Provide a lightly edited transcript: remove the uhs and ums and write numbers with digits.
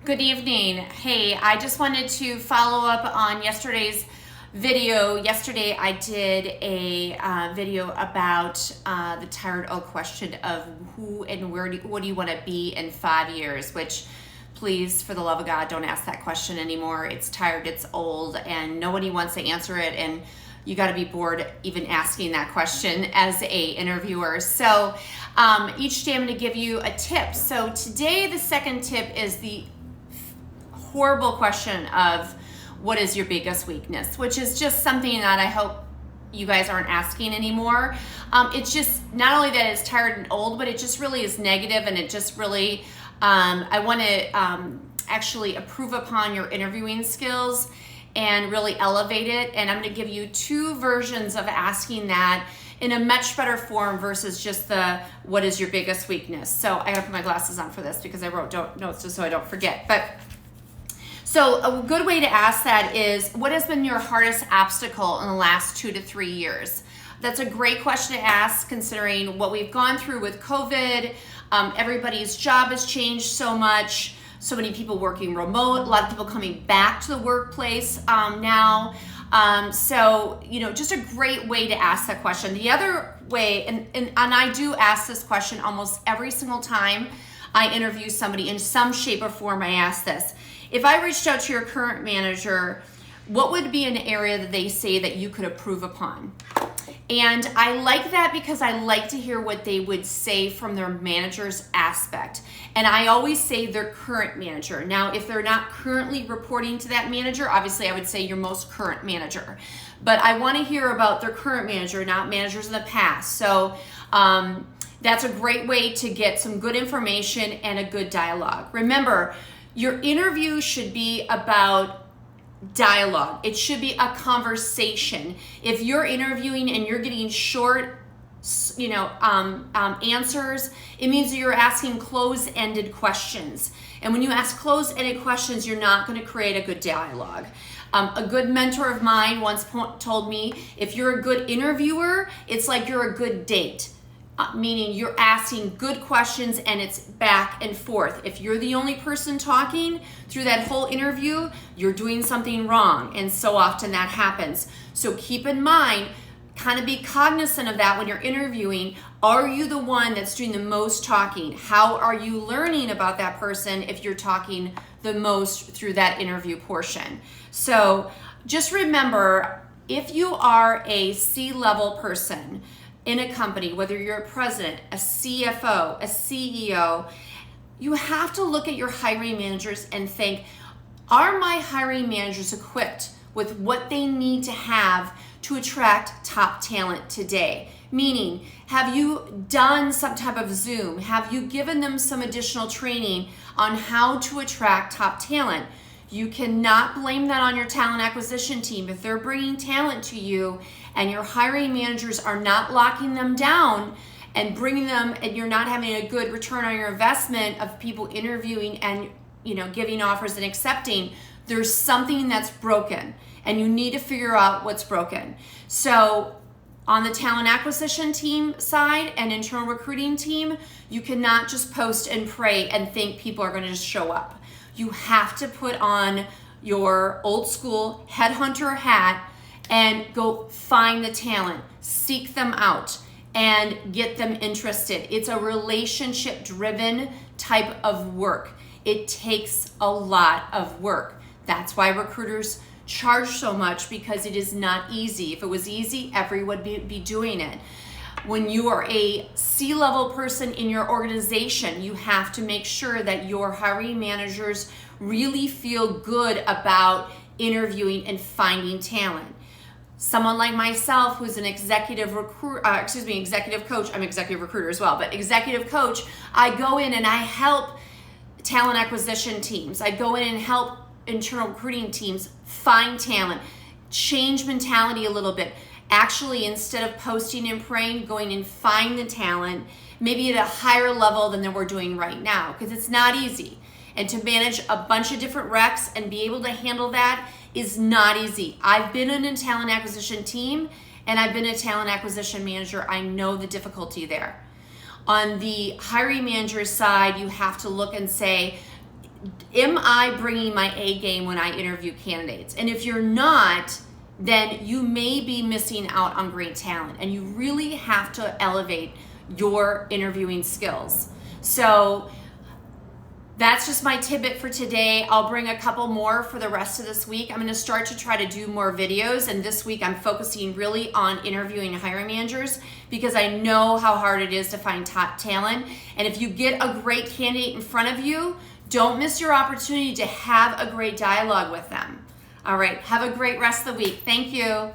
Good evening. Hey, I just wanted to follow up on yesterday's video. Yesterday I did a video about the tired old question of who and what do you want to be in 5 years, which please, for the love of God, don't ask that question anymore. It's tired, it's old, and nobody wants to answer it, and you got to be bored even asking that question as a interviewer. So each day I'm going to give you a tip. So today the second tip is the horrible question of what is your biggest weakness, which is just something that I hope you guys aren't asking anymore. It's just not only that it's tired and old, but it just really is negative, and it just really I want to actually improve upon your interviewing skills and really elevate it. And I'm going to give you two versions of asking that in a much better form versus just the what is your biggest weakness. So I got to put my glasses on for this because I wrote notes just so I don't forget. So a good way to ask that is, what has been your hardest obstacle in the last 2 to 3 years? That's a great question to ask considering what we've gone through with COVID. Everybody's job has changed so much. So many people working remote, a lot of people coming back to the workplace now. So, just a great way to ask that question. The other way, and I do ask this question almost every single time I interview somebody in some shape or form, I ask this. If I reached out to your current manager, what would be an area that they say that you could improve upon? And I like that because I like to hear what they would say from their manager's aspect. And I always say their current manager. Now, if they're not currently reporting to that manager, obviously I would say your most current manager. But I want to hear about their current manager, not managers in the past. So that's a great way to get some good information and a good dialogue. Remember, your interview should be about dialogue. It should be a conversation. If you're interviewing and you're getting short, answers, it means that you're asking close-ended questions. And when you ask close-ended questions, you're not going to create a good dialogue. A good mentor of mine once told me, if you're a good interviewer, it's like you're a good date. Meaning you're asking good questions and it's back and forth. If you're the only person talking through that whole interview, you're doing something wrong, and so often that happens. So keep in mind, kind of be cognizant of that when you're interviewing. Are you the one that's doing the most talking? How are you learning about that person if you're talking the most through that interview portion? So just remember, if you are a C-level person in a company, whether you're a president, a CFO, a CEO, you have to look at your hiring managers and think, are my hiring managers equipped with what they need to have to attract top talent today? Meaning, have you done some type of Zoom? Have you given them some additional training on how to attract top talent? You cannot blame that on your talent acquisition team. If they're bringing talent to you and your hiring managers are not locking them down and bringing them, and you're not having a good return on your investment of people interviewing and giving offers and accepting, there's something that's broken and you need to figure out what's broken. So on the talent acquisition team side and internal recruiting team, you cannot just post and pray and think people are going to just show up. You have to put on your old school headhunter hat and go find the talent, seek them out, and get them interested. It's a relationship-driven type of work. It takes a lot of work. That's why recruiters charge so much, because it is not easy. If it was easy, everyone would be doing it. When you are a C-level person in your organization, you have to make sure that your hiring managers really feel good about interviewing and finding talent. Someone like myself, who's an executive coach, I'm executive recruiter as well, but executive coach, I go in and I help talent acquisition teams. I go in and help internal recruiting teams find talent, change mentality a little bit. Actually, instead of posting and praying, going and find the talent, maybe at a higher level than we're doing right now, because it's not easy. And to manage a bunch of different recs and be able to handle that is not easy. I've been in a talent acquisition team and I've been a talent acquisition manager. I know the difficulty there. On the hiring manager side, you have to look and say, am I bringing my A game when I interview candidates? And if you're not, then you may be missing out on great talent, and you really have to elevate your interviewing skills. So that's just my tidbit for today. I'll bring a couple more for the rest of this week. I'm going to start to try to do more videos, and this week I'm focusing really on interviewing hiring managers because I know how hard it is to find top talent. And if you get a great candidate in front of you, don't miss your opportunity to have a great dialogue with them. All right, have a great rest of the week. Thank you.